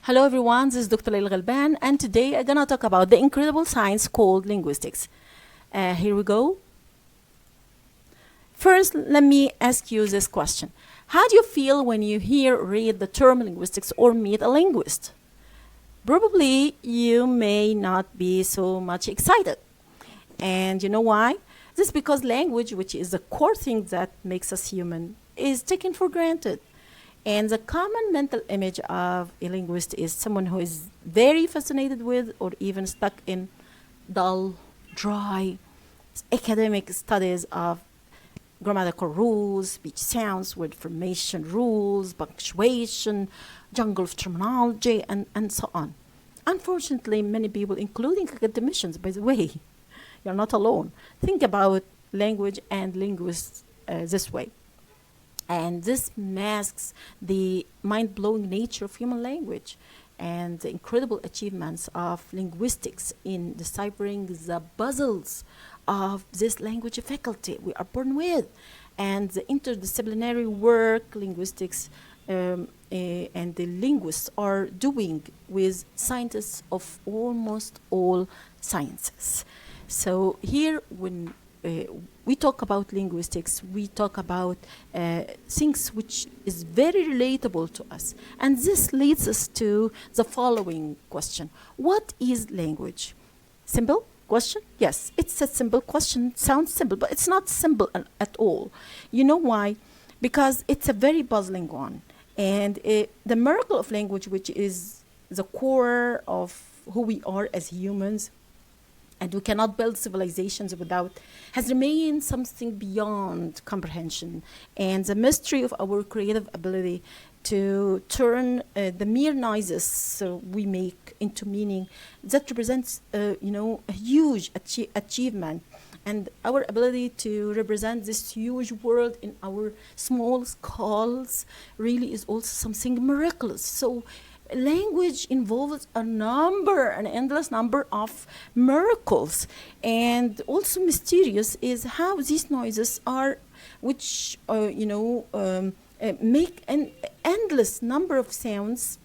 Hello everyone, this is Dr. Leila Galban, and today I'm gonna talk about the incredible science called linguistics. Here we go. First, let me ask you this question. How do you feel when you read the term linguistics or meet a linguist? Probably you may not be so much excited. And you know why? This is because language, which is the core thing that makes us human, is taken for granted. And the common mental image of a linguist is someone who is very fascinated with or even stuck in dull, dry, academic studies of grammatical rules, speech sounds, word formation rules, punctuation, jungle of terminology, and so on. Unfortunately, many people, including academicians, by the way, you're not alone, think about language and linguists this way. And this masks the mind-blowing nature of human language and the incredible achievements of linguistics in deciphering the puzzles of this language faculty we are born with, and the interdisciplinary work linguistics and the linguists are doing with scientists of almost all sciences. So here, when we talk about linguistics, we talk about things which is very relatable to us. And this leads us to the following question. What is language? Simple question? Yes, it's a simple question. It sounds simple, but it's not simple at all. You know why? Because it's a very puzzling one. And the miracle of language, which is the core of who we are as humans, and we cannot build civilizations without, has remained something beyond comprehension. And the mystery of our creative ability to turn the mere noises we make into meaning, that represents a huge achievement. And our ability to represent this huge world in our small skulls really is also something miraculous. So language involves an endless number of miracles, and also mysterious is how these noises are, which make an endless number of sounds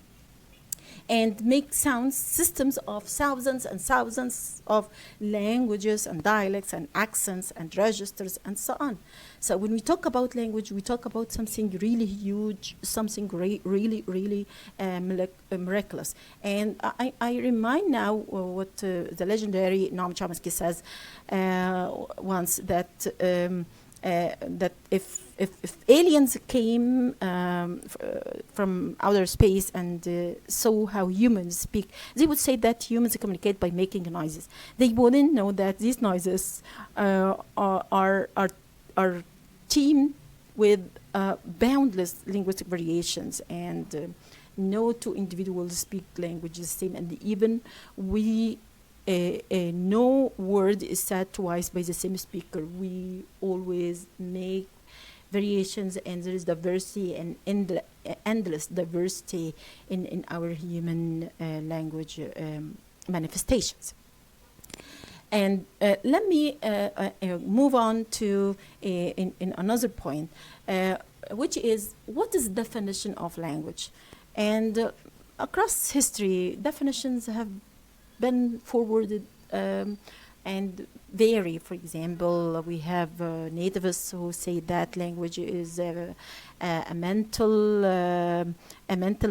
and make sound systems of thousands and thousands of languages and dialects and accents and registers and so on. So when we talk about language, we talk about something really huge, something really miraculous. And I remind now what the legendary Noam Chomsky says once, that if aliens came from outer space and saw how humans speak, they would say that humans communicate by making noises. They wouldn't know that these noises are teamed with boundless linguistic variations, and no two individuals speak languages the same, and even no word is said twice by the same speaker. We always make variations, and there is diversity and endless diversity in our human language manifestations. And let me move on to in another point, which is, what is the definition of language? And across history, definitions have been forwarded and vary. For example, we have nativists who say that language is a mental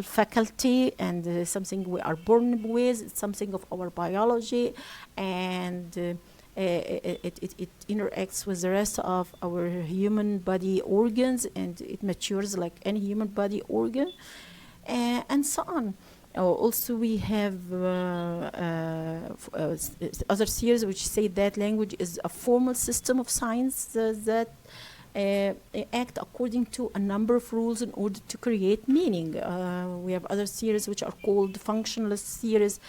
faculty, and something we are born with. It's something of our biology, and it interacts with the rest of our human body organs, and it matures like any human body organ, and so on. Also, we have other theories which say that language is a formal system of science that act according to a number of rules in order to create meaning. We have other theories which are called functionless theories,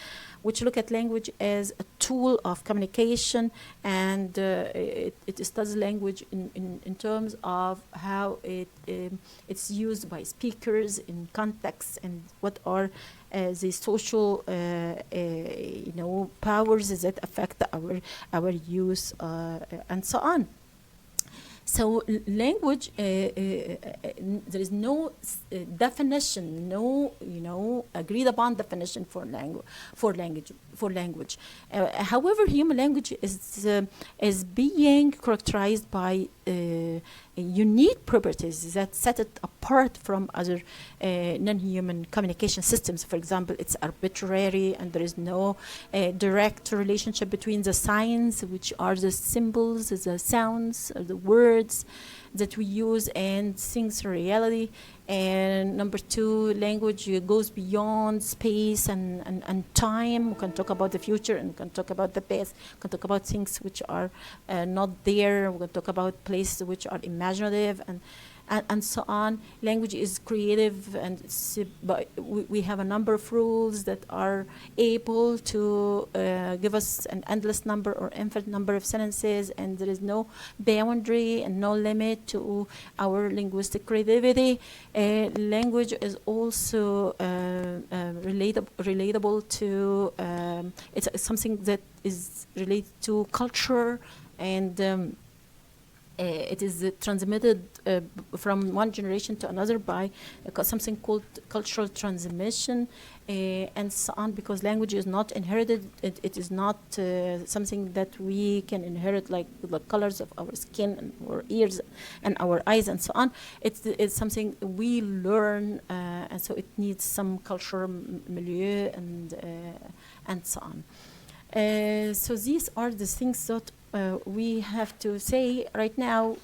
which look at language as a tool of communication, and it studies language in terms of how it's used by speakers in context, and what are the social powers that affect our use and so on. So language, there is no definition, no, agreed upon definition for language. However, human language is being characterized by unique properties that set it apart from other non-human communication systems. For example, it's arbitrary, and there is no direct relationship between the signs, which are the symbols, the sounds, the words that we use, and things in reality. And number two, language goes beyond space and time. We can talk about the future, and we can talk about the past. We can talk about things which are not there. We can talk about places which are imaginative, and so on. Language is creative, and we have a number of rules that are able to give us an endless number or infinite number of sentences, and there is no boundary and no limit to our linguistic creativity. Language is also relatable to, it's something that is related to culture, and it is transmitted from one generation to another by something called cultural transmission, and so on, because language is not inherited. It is not something that we can inherit, like the colors of our skin and our ears and our eyes and so on. It's something we learn, and so it needs some cultural milieu and so on. So these are the things that we have to say right now,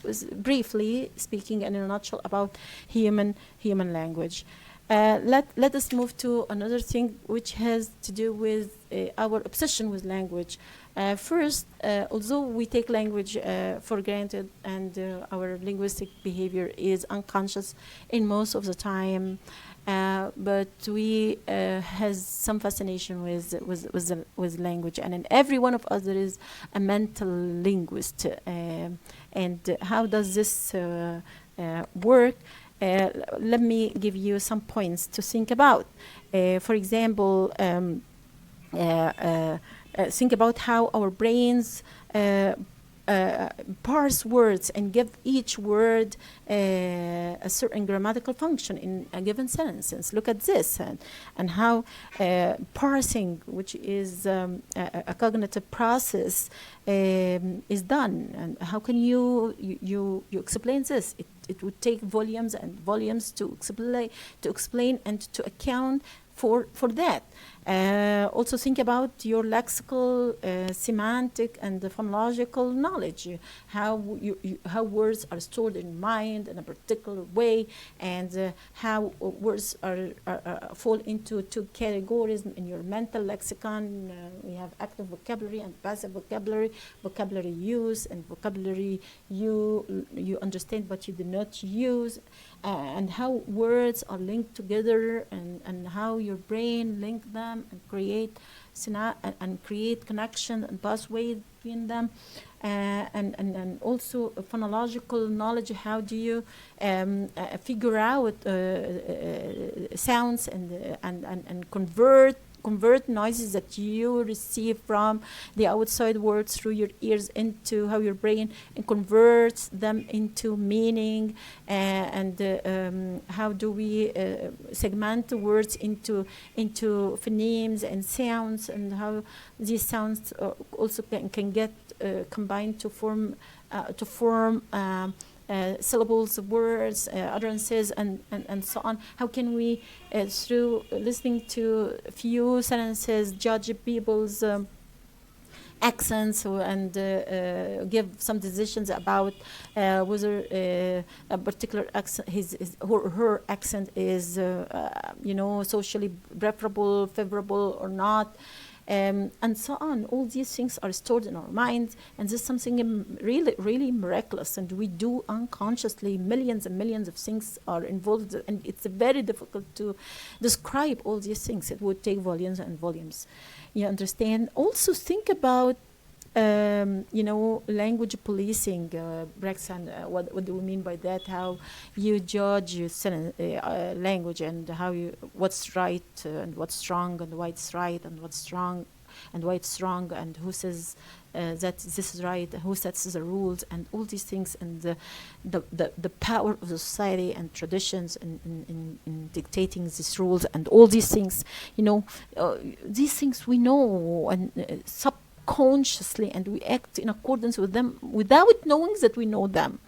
briefly speaking and in a nutshell, about human language. Let us move to another thing which has to do with our obsession with language. First, although we take language for granted, and our linguistic behavior is unconscious in most of the time, but we has some fascination with language, and in every one of us there is a mental linguist. And how does this work? Let me give you some points to think about. For example, think about how our brains parse words and give each word a certain grammatical function in a given sentence. Look at this, and how parsing, which is a cognitive process, is done. And how can you explain this? It would take volumes and volumes to explain and to account for that. Also think about your lexical, semantic, and the phonological knowledge. How words are stored in mind in a particular way, and how words are fall into two categories in your mental lexicon. We have active vocabulary and passive vocabulary. Vocabulary use and vocabulary you understand but you do not use, and how words are linked together, and how your brain link them and create connection and pathway between them, and also phonological knowledge. How do you figure out sounds and convert noises that you receive from the outside world through your ears into how your brain converts them into meaning, and how do we segment the words into phonemes and sounds, and how these sounds also can get combined to form syllables, words, utterances, and so on. How can we, through listening to a few sentences, judge people's accents and give some decisions about whether a particular accent, his or her accent is, socially preferable, favorable, or not. And so on. All these things are stored in our minds, and this is something really, really miraculous, and we do unconsciously. Millions and millions of things are involved, and it's very difficult to describe all these things. It would take volumes and volumes. You understand? Also think about language policing, Braxton. What do we mean by that? How you judge your language, and what's right and what's wrong, and why it's right and what's wrong and why it's wrong, and who says that this is right, who sets the rules, and all these things, and the power of the society and traditions in dictating these rules and all these things. These things we know, and subconsciously, and we act in accordance with them without knowing that we know them.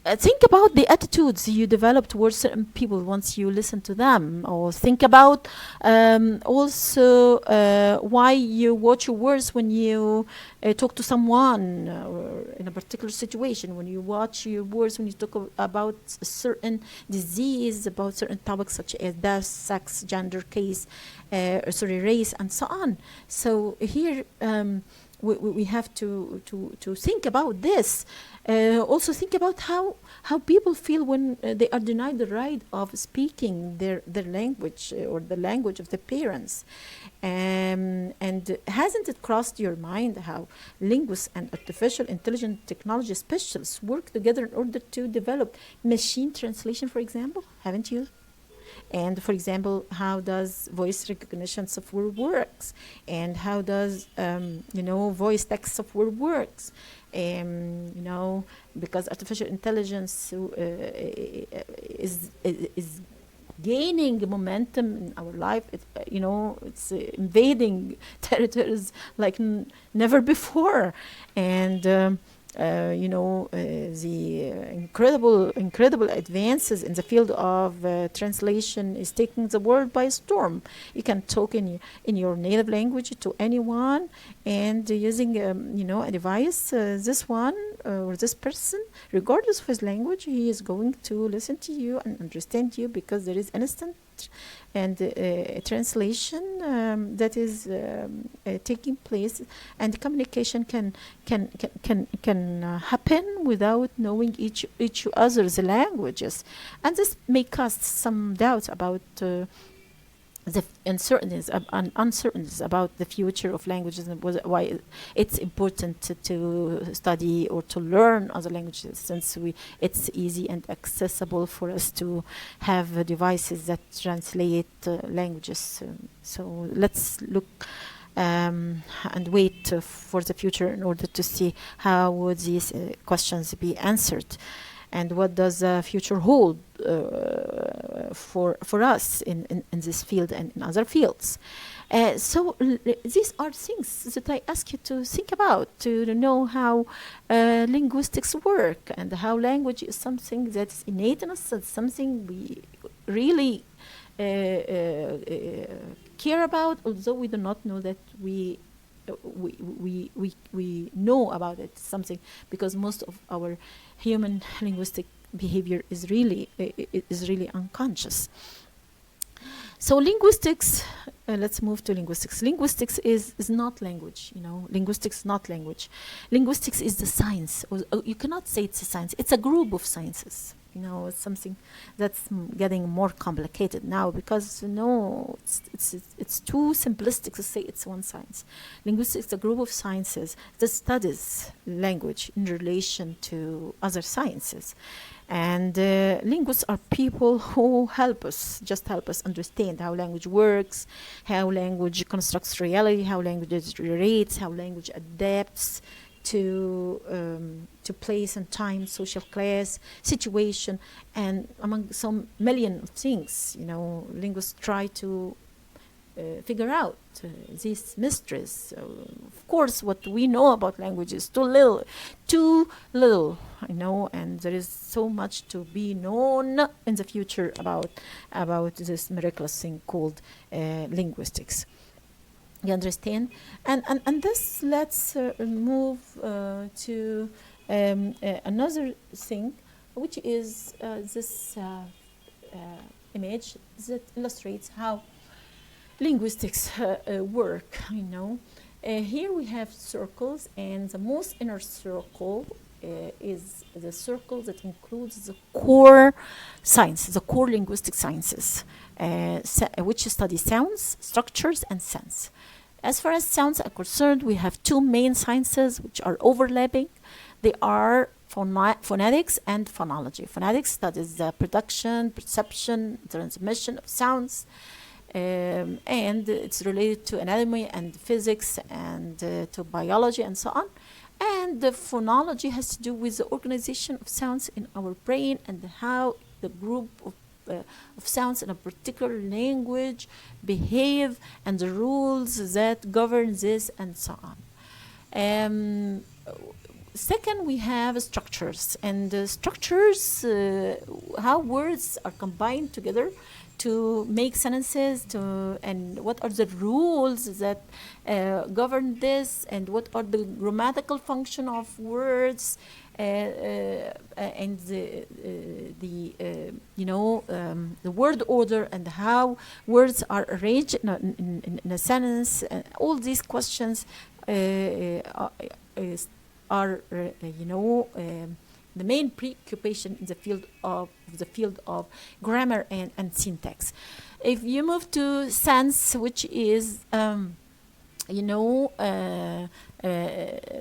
Think about the attitudes you develop towards certain people once you listen to them, or think about also why you watch your words when you talk to someone, or in a particular situation, when you watch your words when you talk about a certain disease, about certain topics such as death, sex, gender, race, and so on. So here we have to think about this. Also think about how people feel when they are denied the right of speaking their language, or the language of the parents. And hasn't it crossed your mind how linguists and artificial intelligence technology specialists work together in order to develop machine translation, for example? Haven't you? And for example, how does voice recognition software works, and how does voice text software works? Because artificial intelligence is gaining momentum in our life. It's invading territories like never before, and the incredible advances in the field of translation is taking the world by storm. You can talk in your native language to anyone, and using a device, this one or this person, regardless of his language, he is going to listen to you and understand you, because there is instant and translation that is taking place, and communication can happen without knowing each other's languages, and this may cast some doubts about the uncertainties about the future of languages, and why it's important to study or to learn other languages, since it's easy and accessible for us to have devices that translate languages. So let's look and wait for the future in order to see how would these questions be answered. And what does the future hold for us in this field and in other fields? So these are things that I ask you to think about, to know how linguistics work, and how language is something that's innate in us, it's something we really care about, although we do not know that we know about it, something, because most of our human linguistic behavior is really unconscious. So linguistics, let's move to linguistics. Linguistics is not language, Linguistics is not language. Linguistics is the science. You cannot say it's a science. It's a group of sciences. It's something that's getting more complicated now, because it's too simplistic to say it's one science. Linguistics is a group of sciences that studies language in relation to other sciences. And linguists are people who help us understand how language works, how language constructs reality, how language relates, how language adapts to place and time, social class, situation, and among some million of things. Linguists try to figure out these mysteries. Of course, what we know about language is too little, and there is so much to be known in the future about this miraculous thing called linguistics. You understand? And this, let's move to another thing, which is this image that illustrates how linguistics work. Here we have circles, and the most inner circle is the circle that includes the core science, the core linguistic sciences, which study sounds, structures, and sense. As far as sounds are concerned, we have two main sciences which are overlapping. They are phonetics and phonology. Phonetics studies the production, perception, transmission of sounds. and it's related to anatomy and physics and to biology and so on. And the phonology has to do with the organization of sounds in our brain and how the group of sounds in a particular language behave and the rules that govern this and so on. Second, we have structures, and structures, how words are combined together to make sentences, and what are the rules that govern this, and what are the grammatical function of words, and the word order and how words are arranged in a sentence. All these questions are the main preoccupation in the field of grammar and syntax. If you move to sense, which is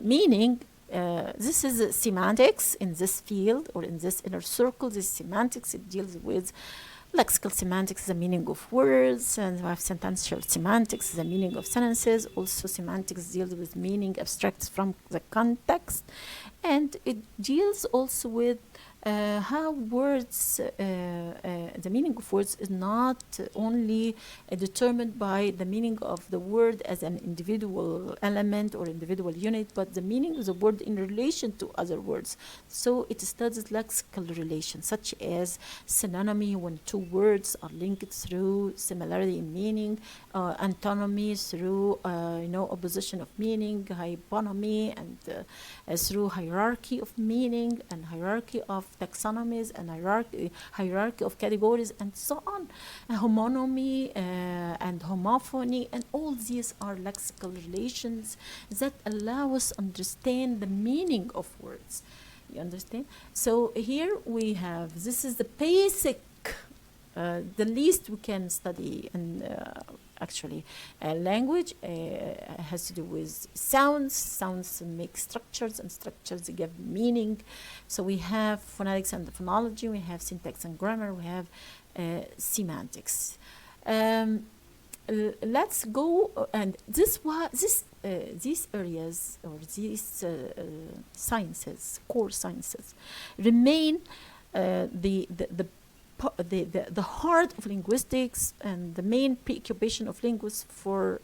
meaning, this is semantics in this field or in this inner circle. This semantics, it deals with lexical semantics, the meaning of words, and we have sentential semantics, the meaning of sentences. Also, semantics deals with meaning abstracts from the context, and it deals also with how words, the meaning of words is not only determined by the meaning of the word as an individual element or individual unit, but the meaning of the word in relation to other words. So it studies lexical relations, such as synonymy, when two words are linked through similarity in meaning, antonymy through opposition of meaning, hyponymy, and through hierarchy of meaning and hierarchy of taxonomies and hierarchy of categories and so on, homonymy and homophony, and all these are lexical relations that allow us understand the meaning of words. You understand? So here we have, this is the basic, the least we can study, and actually language has to do with sounds. Sounds make structures, and structures give meaning. So we have phonetics and phonology, we have syntax and grammar, we have semantics. Let's go, and these areas or these sciences, core sciences, remain the heart of linguistics and the main preoccupation of linguists for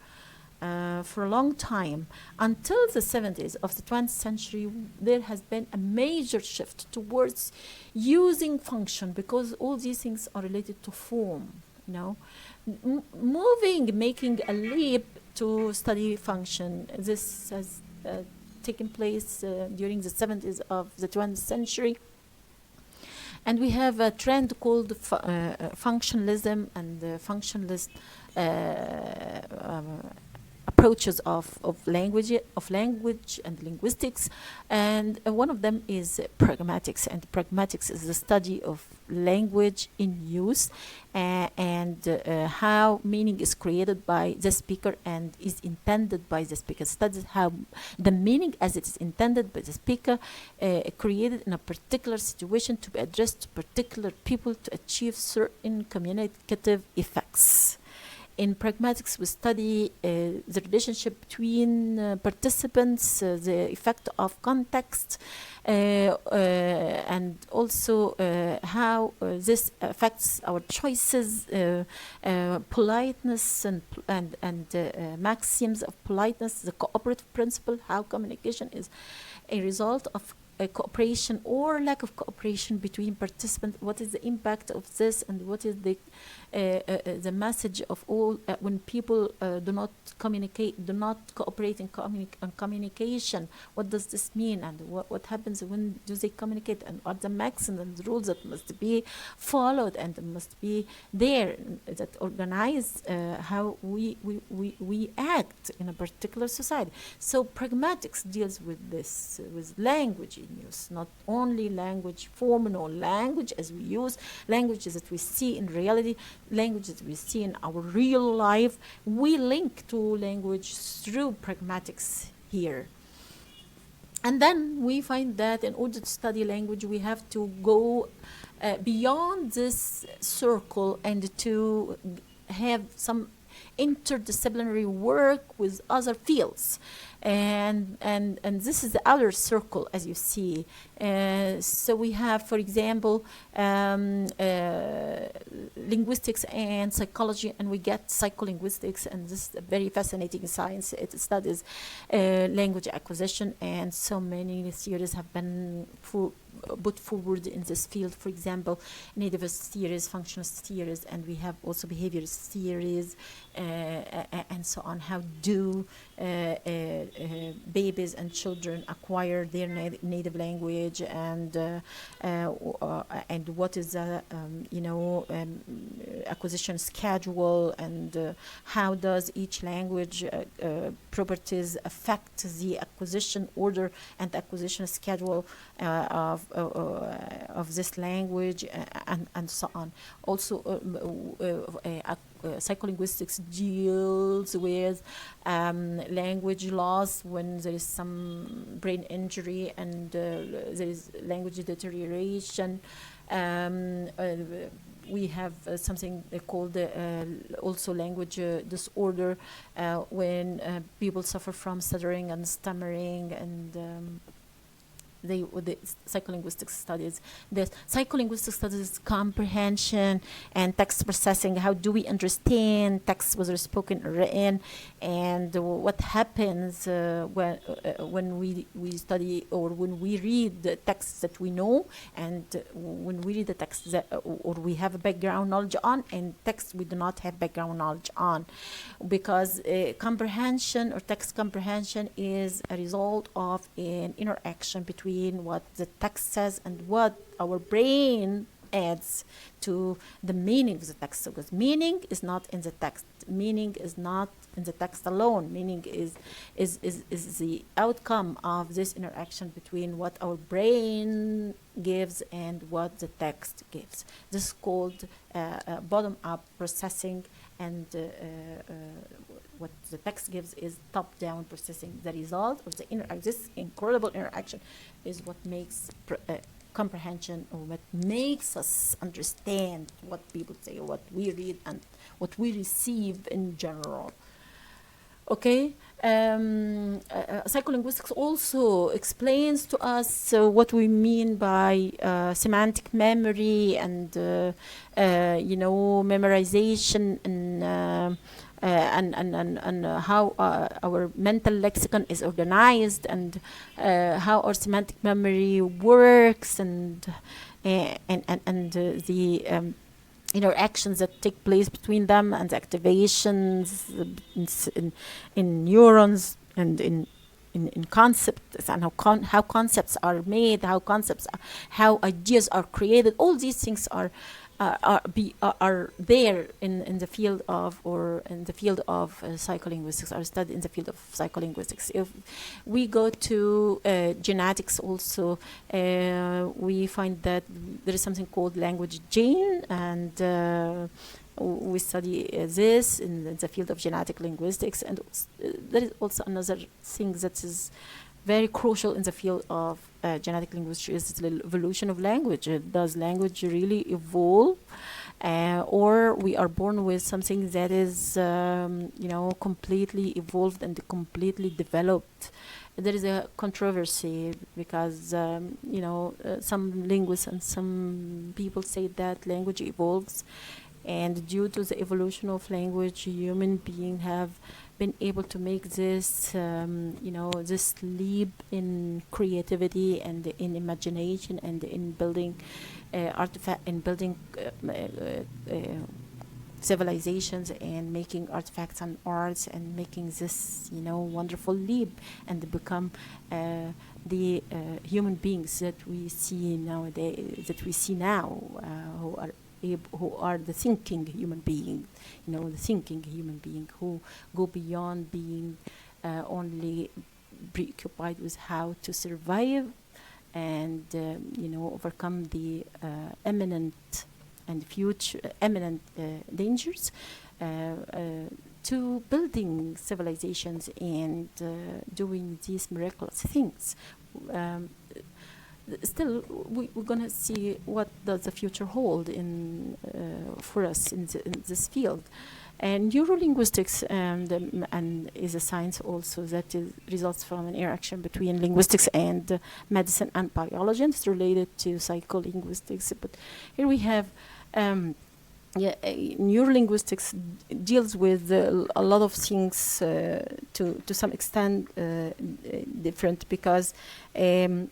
a long time. Until the 70s of the 20th century, there has been a major shift towards using function, because all these things are related to form, making a leap to study function. This has taken place during the 70s of the 20th century. And we have a trend called functionalism and functionalist approaches of language and linguistics, and one of them is pragmatics. And pragmatics is the study of language in use and how meaning is created by the speaker and is intended by the speaker. Studies how the meaning as it is intended by the speaker created in a particular situation to be addressed to particular people to achieve certain communicative effects. In pragmatics, we study the relationship between participants, the effect of context, and also how this affects our choices, politeness and maxims of politeness, the cooperative principle, how communication is a result of cooperation or lack of cooperation between participants. What is the impact of this, and what is the message of all when people do not communicate, do not cooperate in communication? What does this mean, and what happens when do they communicate, and what are the maxims and the rules that must be followed and must be there that organize how we act in a particular society? So pragmatics deals with this, with language in use, not only language form, no, language as we use, languages that we see in reality, languages we see in our real life. We link to language through pragmatics here. And then we find that in order to study language, we have to go beyond this circle and to have some interdisciplinary work with other fields, and this is the outer circle, as you see. So we have, for example, linguistics and psychology, and we get psycholinguistics, and this is a very fascinating science. It studies language acquisition, and so many theories have been put forward in this field. For example, nativist theories, functionalist theories, and we have also behaviorist theories, and so on. How do babies and children acquire their native language, and what is the acquisition schedule, and how does each language properties affect the acquisition order and acquisition schedule of this language, and so on. Also, psycholinguistics deals with language loss when there is some brain injury and there is language deterioration. We have something called also language disorder when people suffer from stuttering and stammering, and the psycholinguistics studies this. Psycholinguistics studies comprehension and text processing. How do we understand text, whether spoken or written, and what happens when we study or when we read the texts that we know, and when we read the texts that or we have a background knowledge on, and texts we do not have background knowledge on, because comprehension or text comprehension is a result of an interaction between what the text says and what our brain adds to the meaning of the text. Because meaning is not in the text. Meaning is not in the text alone. Meaning is the outcome of this interaction between what our brain gives and what the text gives. This is called bottom-up processing, and what the text gives is top-down processing. The result of this incredible interaction is what makes comprehension, or what makes us understand what people say, what we read, and what we receive in general. Okay, psycholinguistics also explains to us what we mean by semantic memory and memorization, and how our mental lexicon is organized, and how our semantic memory works, and the interactions that take place between them, and the activations in neurons, and in concepts, and how concepts are made, how ideas are created. All these things are there in the field of, psycholinguistics, are studied in the field of psycholinguistics. If we go to genetics also, we find that there is something called language gene, and we study this in the field of genetic linguistics. And there is also another thing that is very crucial in the field of genetic linguistics, is the evolution of language. Does language really evolve, or we are born with something that is completely evolved and completely developed? There is a controversy, because some linguists and some people say that language evolves, and due to the evolution of language, human beings have been able to make this this leap in creativity and in imagination, and in building civilizations, and making artifacts and arts, and making this wonderful leap, and become the human beings that we see nowadays, who are the thinking human being, who go beyond being only preoccupied with how to survive, and overcome the imminent dangers, to building civilizations and doing these miraculous things. still, we're going to see what does the future hold for us in this field. And neurolinguistics and is a science also that results from an interaction between linguistics and medicine and biology, and it's related to psycholinguistics. But here we have neurolinguistics deals with a lot of things to some extent different, because it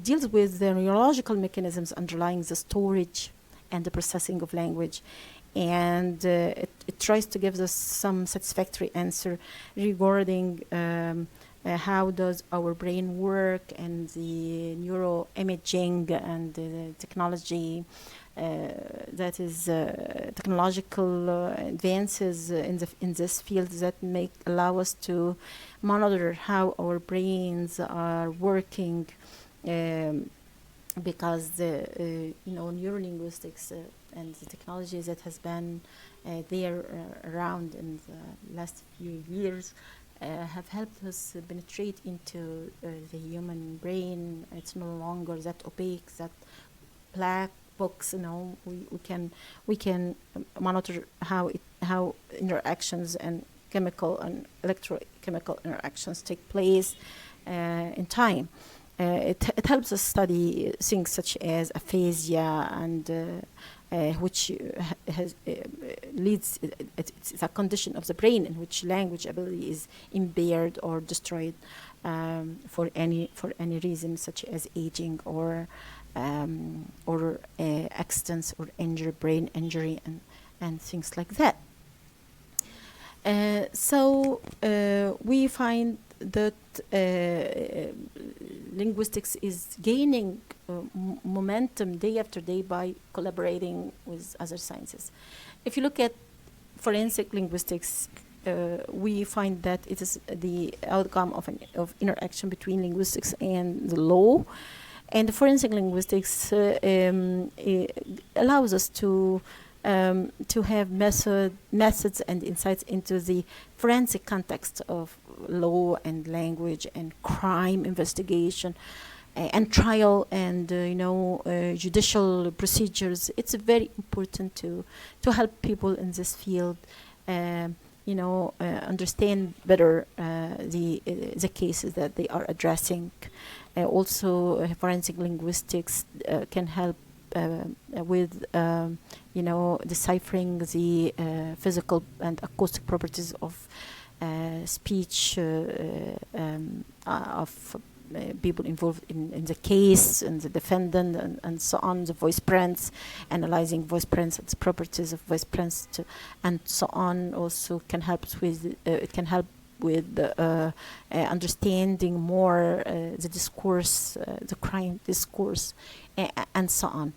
deals with the neurological mechanisms underlying the storage and the processing of language. And it tries to give us some satisfactory answer regarding how does our brain work, and the neuroimaging and the technology that is technological advances in this field that allow us to monitor how our brains are working, because the neurolinguistics and the technology that has been there around in the last few years have helped us penetrate into the human brain. It's no longer that opaque, that black box. We can monitor how interactions and chemical and electrochemical interactions take place in time. It helps us study things such as aphasia, and which leads. It's a condition of the brain in which language ability is impaired or destroyed for any reason, such as aging or accidents or brain injury and things like that. So we find that linguistics is gaining momentum day after day by collaborating with other sciences. If you look at forensic linguistics, we find that it is the outcome of interaction between linguistics and the law. And the forensic linguistics allows us to have methods and insights into the forensic context of law and language and crime investigation and trial and judicial procedures. It's very important to help people in this field understand better the cases that they are addressing. Also, forensic linguistics can help with deciphering the physical and acoustic properties of speech of people involved in the case, and the defendant, and so on, the voice prints, analyzing voice prints, its properties of voice prints, and so on. Also can help with understanding more the discourse, the crime discourse, and so on.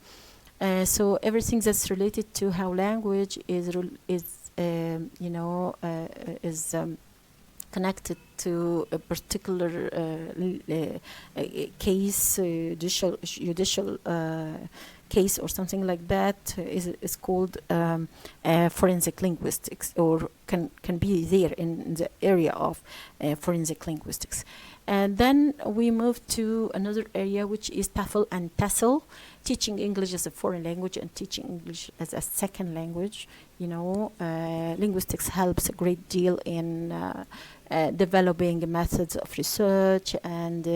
So everything that's related to how language is connected to a particular case, judicial case or something like that, is called forensic linguistics, or can be there in the area of forensic linguistics. And then we move to another area, which is TEFL and TESOL, teaching English as a foreign language and teaching English as a second language. Linguistics helps a great deal in developing methods of research and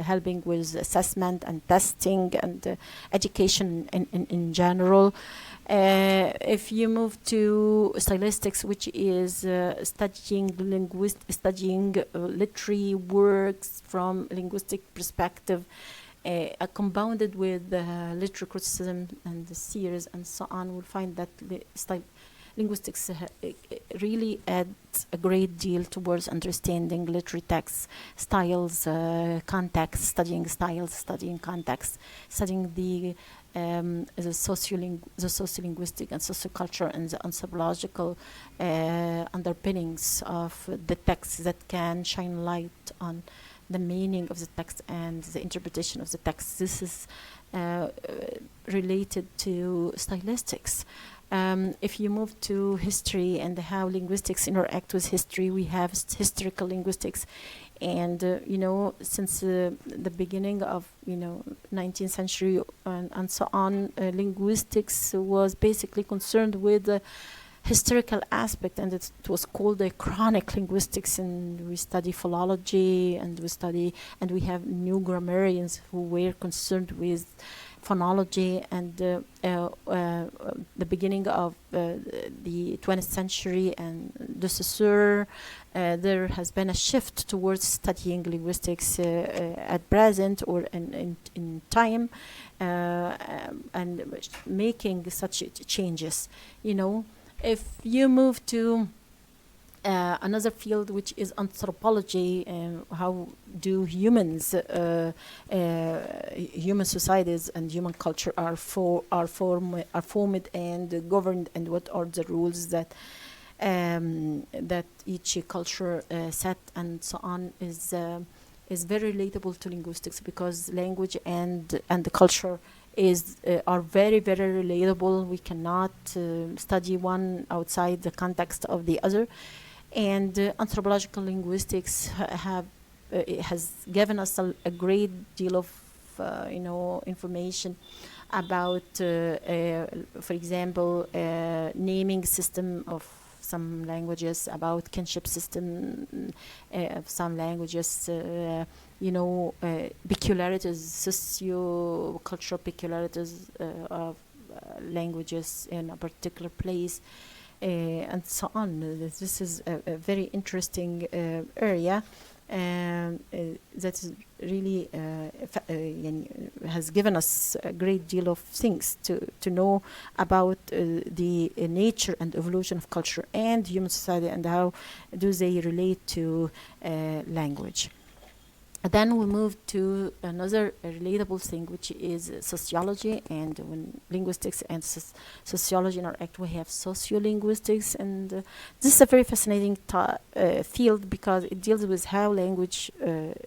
helping with assessment and testing and education in general. If you move to stylistics, which is studying literary works from a linguistic perspective, compounded with literary criticism and the series and so on, we'll find that linguistics really adds a great deal towards understanding literary texts, styles, context, studying styles, studying context, studying the sociolinguistic and sociocultural and the anthropological underpinnings of the text that can shine light on the meaning of the text and the interpretation of the text. This is related to stylistics. If you move to history and how linguistics interact with history, we have historical linguistics And since the beginning of 19th century and so on, linguistics was basically concerned with the historical aspect, and it was called the chronic linguistics. And we study philology, and we have new grammarians who were concerned with phonology. And the beginning of the 20th century and de Saussure, there has been a shift towards studying linguistics at present or in time, and making such changes. If you move to another field, which is anthropology, how do humans, human societies and human culture are formed and governed, and what are the rules that each culture set and so on, is very relatable to linguistics, because language and the culture are very, very relatable. We cannot study one outside the context of the other. And anthropological linguistics has given us a great deal of information about, for example, naming system of some languages, about kinship system of some languages, peculiarities, socio-cultural peculiarities of languages in a particular place, and so on. This is a very interesting area, that is really has given us a great deal of things to know about the nature and evolution of culture and human society, and how do they relate to language. Then we move to another relatable thing, which is sociology. And when linguistics and sociology interact, we have sociolinguistics. And this is a very fascinating field, because it deals with how language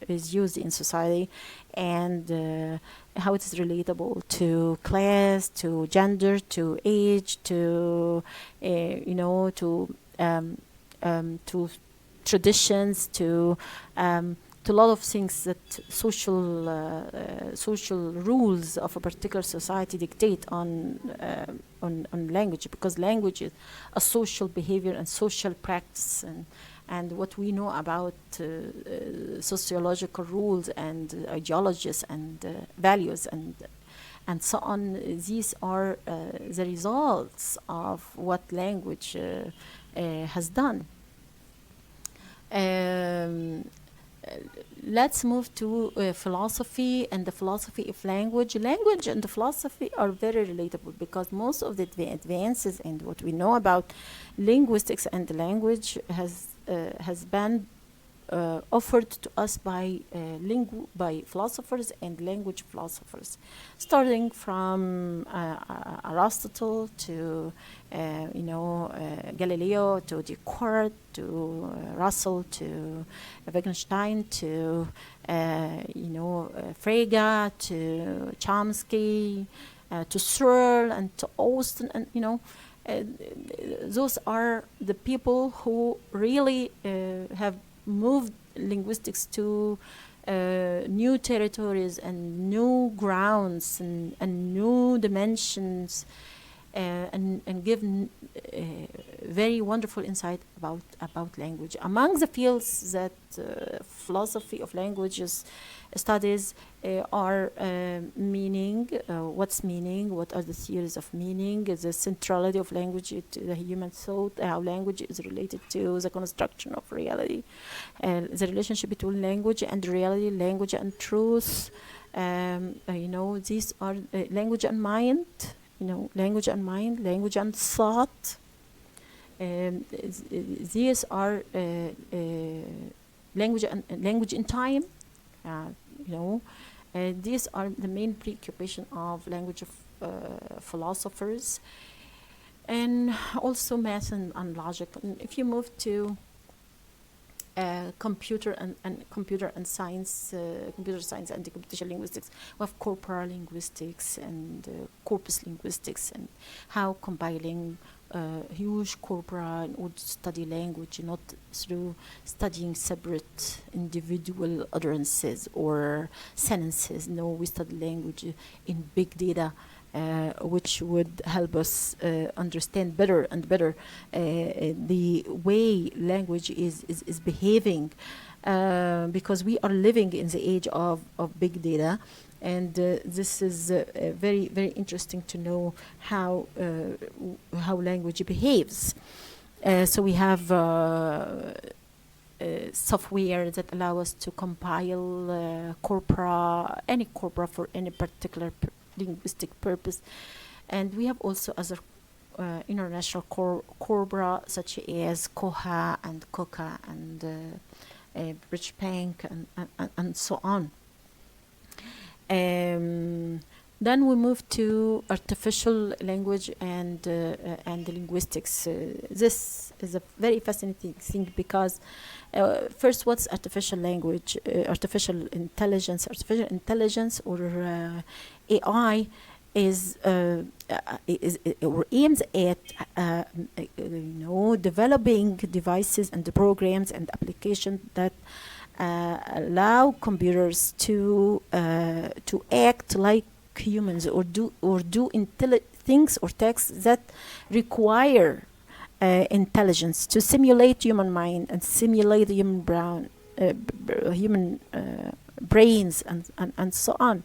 is used in society, and how it is relatable to class, to gender, to age, to to traditions, to a lot of things that social rules of a particular society dictate on language, because language is a social behavior and social practice, and what we know about sociological rules and ideologies and values and so on. These are the results of what language has done. Let's move to philosophy and the philosophy of language. Language and the philosophy are very relatable, because most of the advances and what we know about linguistics and the language has been offered to us by philosophers and language philosophers, starting from Aristotle to Galileo, to Descartes, to Russell, to Wittgenstein, to Frege, to Chomsky, to Searle, and to Austin, and those are the people who really have moved linguistics to new territories and new grounds and new dimensions, and give very wonderful insight about language. Among the fields that philosophy of languages studies are meaning, what's meaning, what are the theories of meaning, the centrality of language to the human thought, how language is related to the construction of reality, the relationship between language and reality, language and truth. These are language and mind, language and mind, language and thought. These are language in time. These are the main preoccupation of language of philosophers, and also math and logic. And if you move to computer science and computational linguistics, we have corporal linguistics and corpus linguistics, and how combining huge corpora in order to study language, not through studying separate individual utterances or sentences. No, we study language in big data, which would help us understand better and better the way language is behaving, because we are living in the age of big data. And this is very, very interesting to know how language behaves. So we have software that allow us to compile corpora, any corpora for any particular linguistic purpose. And we have also other international corpora such as Koha and Koka and British Bank and so on. Then we move to artificial language and linguistics. This is a very fascinating thing because first, what's artificial language? Artificial intelligence. Artificial intelligence or AI is or aims at developing devices and the programs and applications that allow computers to act like humans or do things or tasks that require intelligence, to simulate human mind and simulate human brains and so on.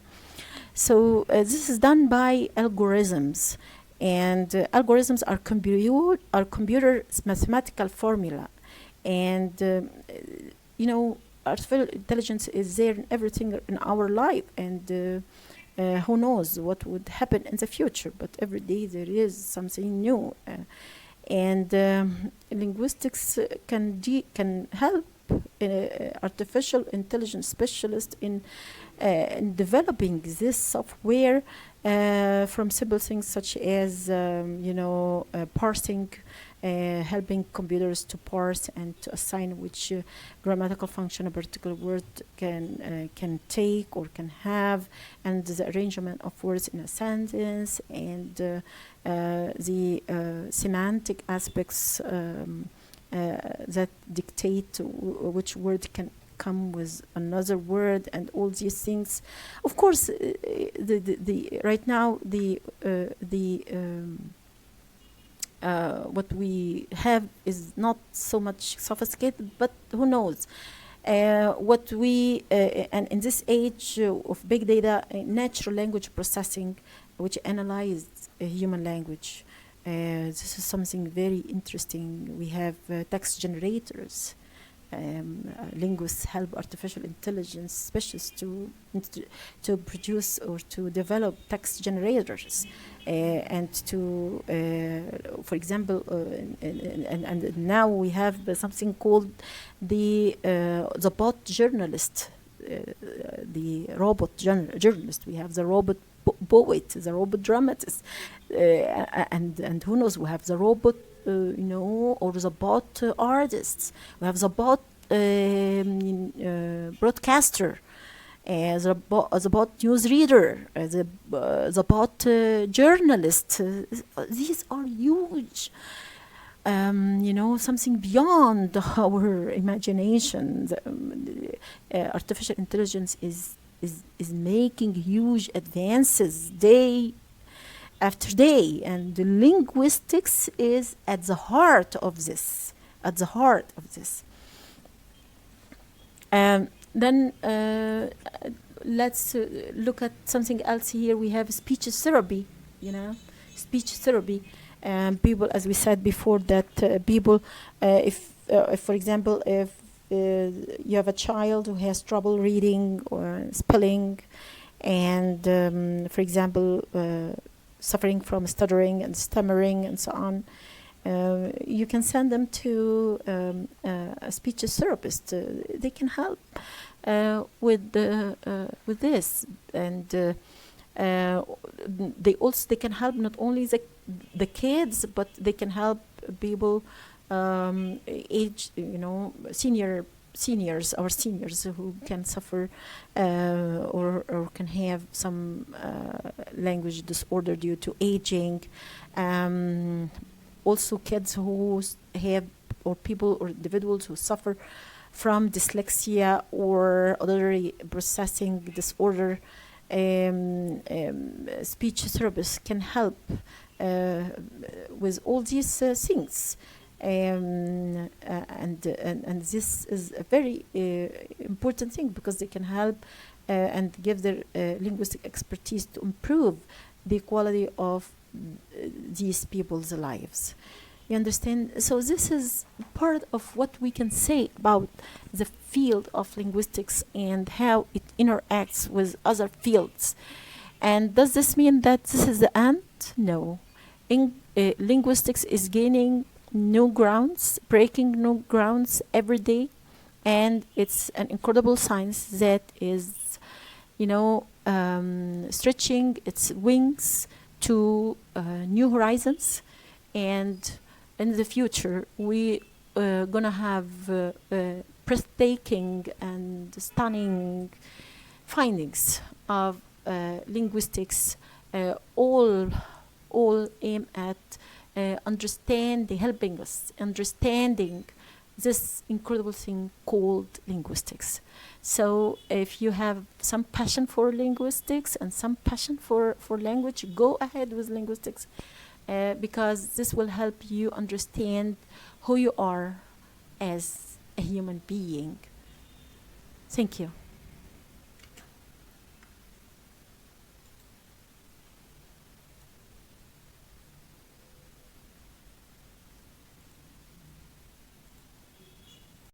So this is done by algorithms, and algorithms are computer mathematical formula, and artificial intelligence is there in everything in our life, and who knows what would happen in the future, but every day there is something new, and linguistics can help artificial intelligence specialists in developing this software from simple things such as parsing, helping computers to parse and to assign which grammatical function a particular word can take or can have, and the arrangement of words in a sentence, and the semantic aspects that dictate which word can come with another word, and all these things. Of course, right now what we have is not so much sophisticated, but who knows? What we and in this age of big data, natural language processing, which analyzes human language, this is something very interesting. We have text generators. Linguists help artificial intelligence specialists to produce or to develop text generators, and to, for example, and now we have something called the bot journalist, the robot journalist. We have the robot poet, the robot dramatist, and who knows? We have the robot. Or the bot artists. We have the bot broadcaster, the bot newsreader, the bot journalist. These are huge. Something beyond our imagination. Artificial intelligence is making huge advances day after day, and the linguistics is at the heart of this. Then let's look at something else here. We have speech therapy. Speech therapy. People, as we said before, that people, if for example, if you have a child who has trouble reading or spelling, and for example, suffering from stuttering and stammering and so on, you can send them to a speech therapist. They can help with this, and they can help not only the kids, but they can help people seniors who can suffer or can have some language disorder due to aging. also kids who have, or people or individuals who suffer from dyslexia or auditory processing disorder. Speech therapists can help with all these things. And this is a very important thing, because they can help and give their linguistic expertise to improve the quality of these people's lives. You understand? So this is part of what we can say about the field of linguistics and how it interacts with other fields. And does this mean that this is the end? No. Linguistics is gaining new grounds, breaking new grounds every day, and it's an incredible science that is, stretching its wings to new horizons. And in the future, we gonna have breathtaking and stunning findings of linguistics, all aim at helping us understanding this incredible thing called linguistics. So if you have some passion for linguistics and some passion for language, go ahead with linguistics, because this will help you understand who you are as a human being. Thank you.